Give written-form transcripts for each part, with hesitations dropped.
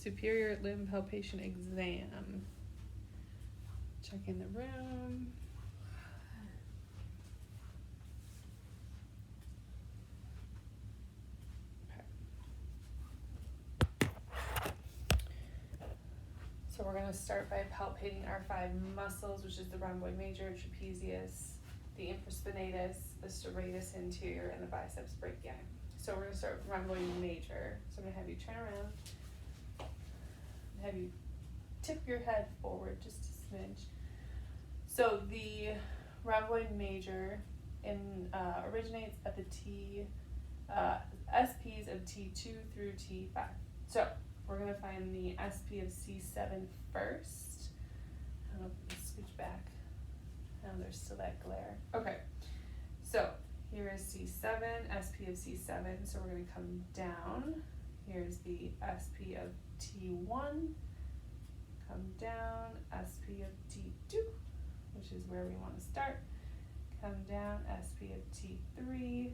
superior limb palpation exam. Check in the room. So we're going to start by palpating our 5 muscles, which is the rhomboid major, trapezius, the infraspinatus, the serratus anterior, and the biceps brachii. So we're going to start with rhomboid major. So I'm going to have you turn around, have you tip your head forward just a smidge. So the rhomboid major originates at the SPs of T2 through T5. So we're going to find the SP of C7 first. I don't know if we can scooch back. Oh, there's still that glare. Okay, so here is C7, SP of C7. So we're going to come down. Here's the SP of T1. Come down, SP of T2, which is where we want to start. Come down, SP of T3,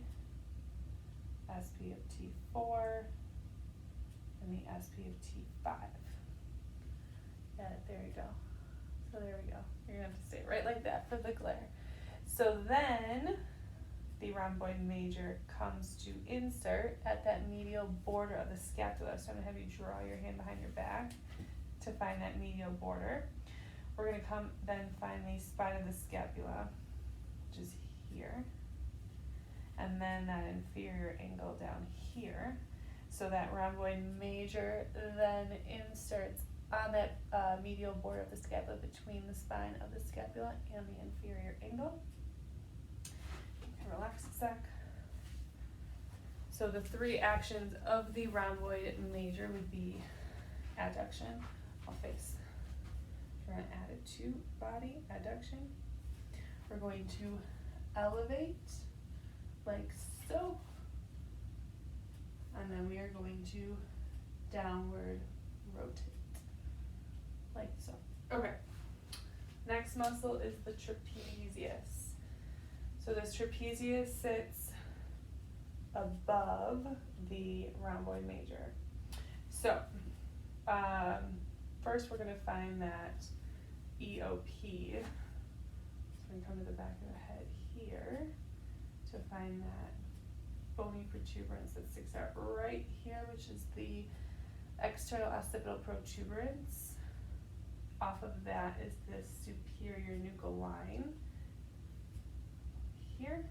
SP of T4, and the SP of T5. Yeah, there you go. So there we go. You're gonna have to stay right like that for the glare. So then the rhomboid major comes to insert at that medial border of the scapula. So I'm gonna have you draw your hand behind your back to find that medial border. We're gonna come then find the spine of the scapula, which is here, and then that inferior angle down here. So that rhomboid major then inserts on that medial border of the scapula between the spine of the scapula and the inferior angle. You can relax a sec. So the 3 actions of the rhomboid major would be adduction, I'll face. We're going to add it to body, adduction. We're going to elevate like so. And then we are going to downward rotate, like so. Okay, next muscle is the trapezius. So this trapezius sits above the rhomboid major. So, first we're gonna find that EOP. So we come to the back of the head here to find that bony protuberance that sticks out right here, which is the external occipital protuberance. Off of that is this superior nuchal line here.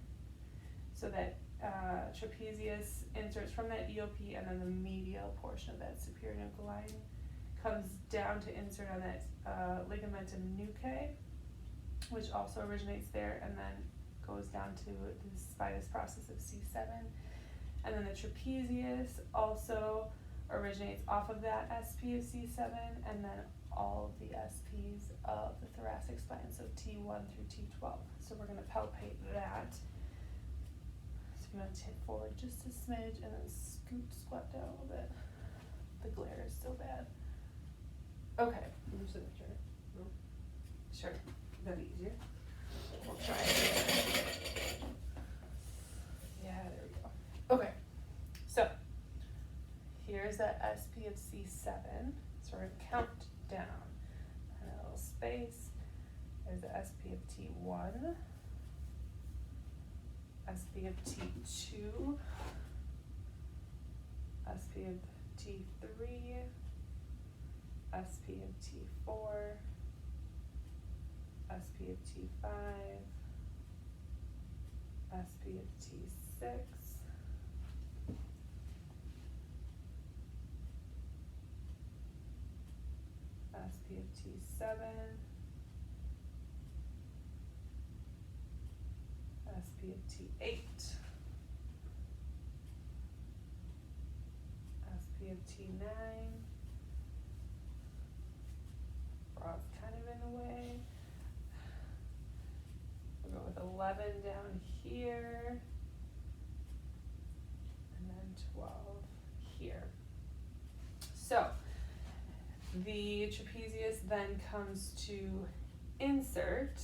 So that trapezius inserts from that EOP, and then the medial portion of that superior nuchal line comes down to insert on that ligamentum nuchae, which also originates there, and then goes down to the spinous process of C7. And then the trapezius also originates off of that SP of C7, and then all of the SPs of the thoracic spine, so T1 through T12. So we're going to palpate that. So I'm going to tip forward just a smidge and then squat down a little bit. The glare is still bad. Okay. No? Sure. That'd be easier. We'll try it. Yeah, there we go. Okay. So here's that SP of C7. So we're going to count down. And a little space. There's the SP of T1. SP of T2. SP of T3. SP of T4. SP of T5, SP of T6, SP of T7, SP of T8, SP of T9. Braw's kind of in the way. We'll go with 11 down here, and then 12 here. So the trapezius then comes to insert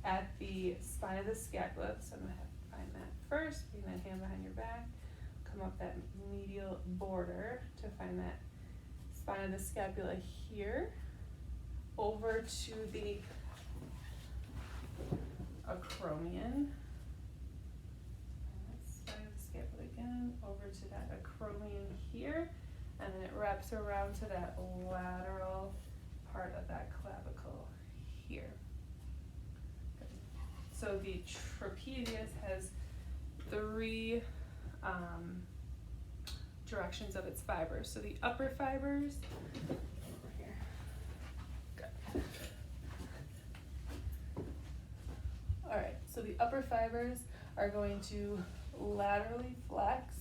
at the spine of the scapula. So I'm going to have to find that first, bring that hand behind your back, come up that medial border to find that spine of the scapula here over to the acromion. Spine of the scapula again over to that acromion here, and then it wraps around to that lateral part of that clavicle here. Good. So the trapezius has three directions of its fibers. So the upper fibers, over here. Good. All right, so the upper fibers are going to laterally flex,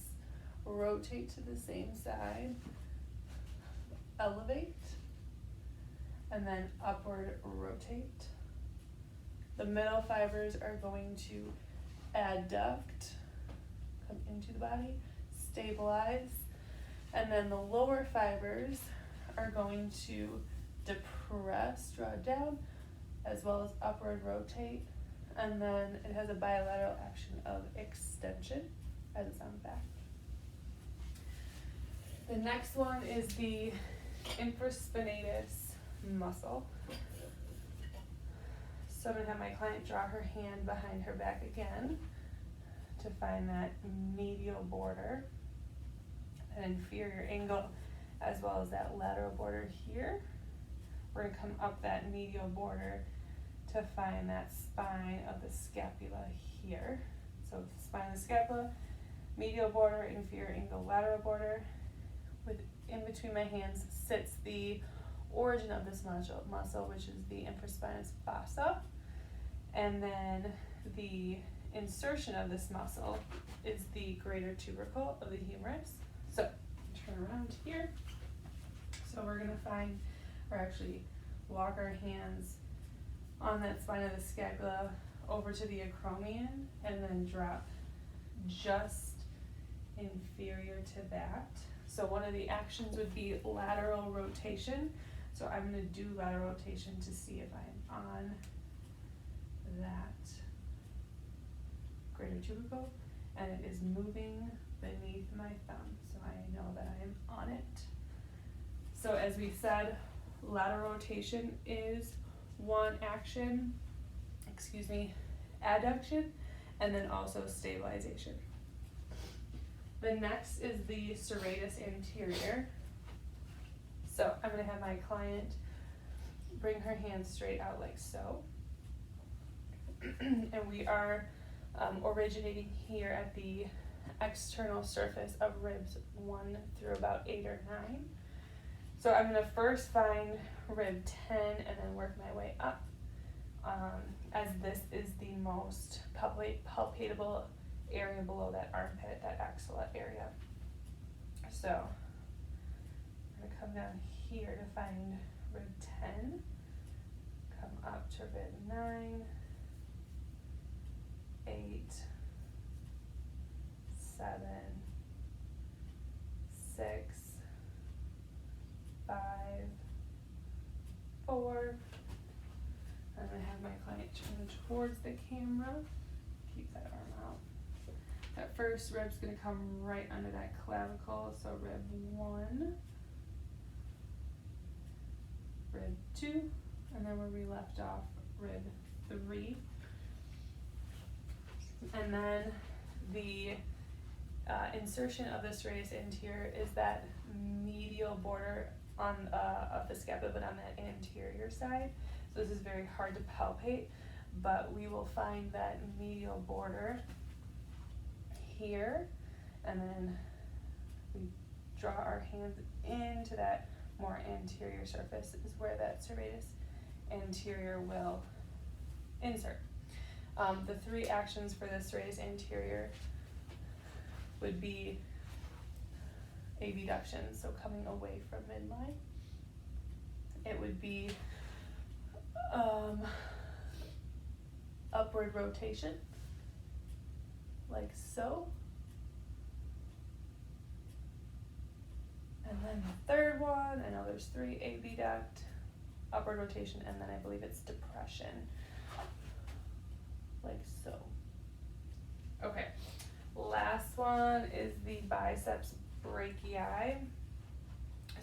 rotate to the same side, elevate, and then upward rotate. The middle fibers are going to adduct, come into the body, stabilize, and then the lower fibers are going to depress, draw down, as well as upward rotate, and then it has a bilateral action of extension, as it's on the back. The next one is the infraspinatus muscle. So I'm going to have my client draw her hand behind her back again to find that medial border, an inferior angle, as well as that lateral border here. We're going to come up that medial border to find that spine of the scapula here. So spine of the scapula, medial border, inferior angle, lateral border. In between my hands sits the origin of this muscle, which is the infraspinous fossa, and then the insertion of this muscle is the greater tubercle of the humerus. So turn around here. So we're going to find, or actually walk our hands on that spine of the scapula over to the acromion, and then drop just inferior to that. So one of the actions would be lateral rotation. So I'm going to do lateral rotation to see if I'm on that greater tubercle, and it is moving beneath my thumb, so I know that I am on it. So as we said, lateral rotation is one action, adduction, and then also stabilization. The next is the serratus anterior. So I'm going to have my client bring her hands straight out like so. And we are originating here at the external surface of ribs 1 through about 8 or 9. So I'm going to first find rib 10 and then work my way up, as this is the most palpatable area below that armpit, that axilla area. So I'm going to come down here to find rib 10, come up to rib 9, 8, 7, 6, 5, 4. I'm going to have my client turn towards the camera. Keep that arm out. That first rib's going to come right under that clavicle, so rib 1, rib 2, and then where we left off, rib 3. And then the insertion of the serratus anterior is that medial border on of the scapula, but on that anterior side. So this is very hard to palpate, but we will find that medial border here, and then we draw our hands into that more anterior surface is where that serratus anterior will insert. The 3 actions for the serratus anterior would be abduction, so coming away from midline. It would be upward rotation, like so. And then the third one, I know there's 3, abduct, upward rotation, and then I believe it's depression, like so. Okay, last one is the biceps brachii.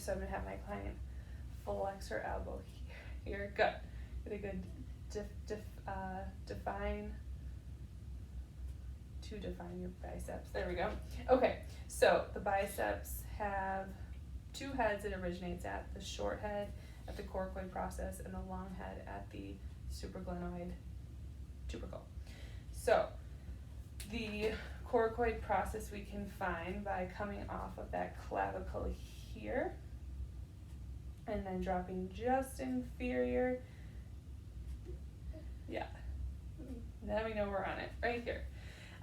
So I'm gonna have my client flex her elbow here. Good. Get a good define your biceps. There we go. Okay, so the biceps have two heads it originates at, the short head at the coracoid process and the long head at the supraglenoid tubercle. So the coracoid process we can find by coming off of that clavicle here and then dropping just inferior. Yeah, now we know we're on it, right here.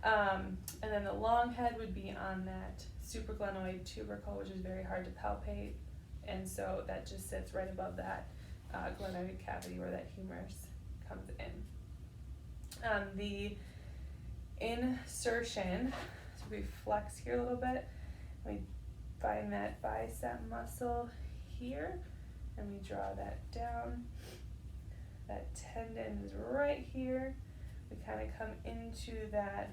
And then the long head would be on that supraglenoid tubercle, which is very hard to palpate, and so that just sits right above that glenoid cavity where that humerus comes in. The insertion, so we flex here a little bit, we find that bicep muscle here, and we draw that down. That tendon is right here. We kind of come into that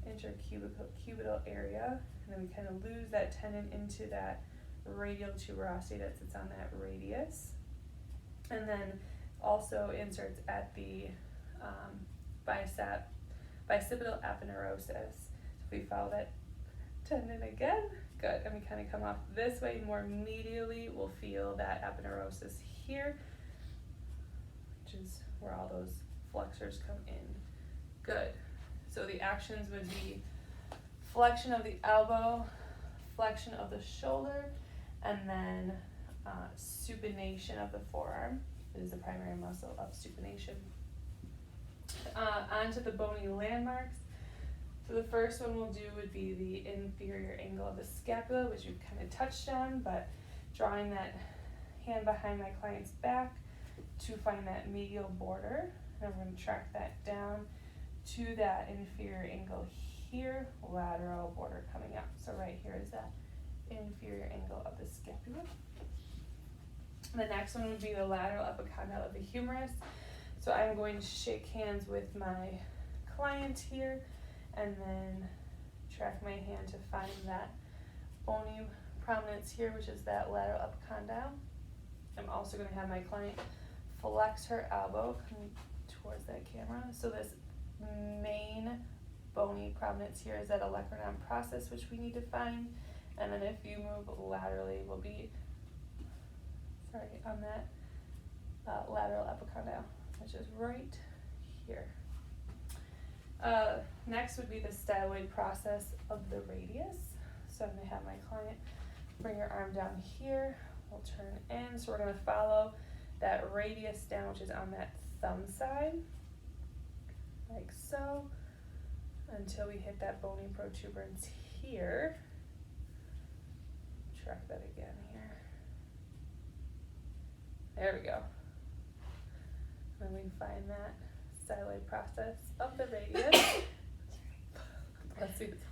intercubital area, and then we kind of lose that tendon into that radial tuberosity that sits on that radius, and then also inserts at the bicipital aponeurosis. So if we follow that tendon again, good, and we kind of come off this way more medially, we'll feel that aponeurosis here, which is where all those flexors come in. Good. So the actions would be flexion of the elbow, flexion of the shoulder, and then supination of the forearm. It is the primary muscle of supination. Onto the bony landmarks. So the first one we'll do would be the inferior angle of the scapula, which we've kind of touched on, but drawing that hand behind my client's back to find that medial border, and we're going to track that down to that inferior angle here, lateral border coming up. So right here is that inferior angle of the scapula. The next one would be the lateral epicondyle of the humerus. So I'm going to shake hands with my client here and then track my hand to find that bony prominence here, which is that lateral epicondyle. I'm also going to have my client flex her elbow coming towards that camera. So this main bony prominence here is that olecranon process, which we need to find. And then if you move laterally, we'll be, on that lateral epicondyle, which is right here. Next would be the styloid process of the radius. So I'm going to have my client bring your arm down here. We'll turn in. So we're going to follow that radius down, which is on that thumb side, like so, until we hit that bony protuberance here. Track that again here. There we go. And then we find that styloid process of the radius. Let's see this look.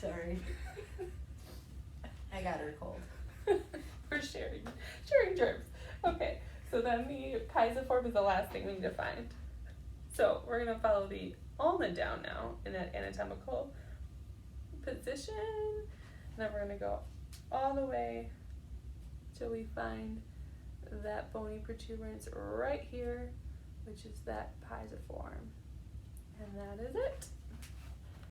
Sorry. I got her cold. We're sharing germs. Okay, so then the pisiform is the last thing we need to find. So we're going to follow the ulna down now in that anatomical position. And then we're going to go all the way till we find that bony protuberance right here, which is that pisiform. And that is it.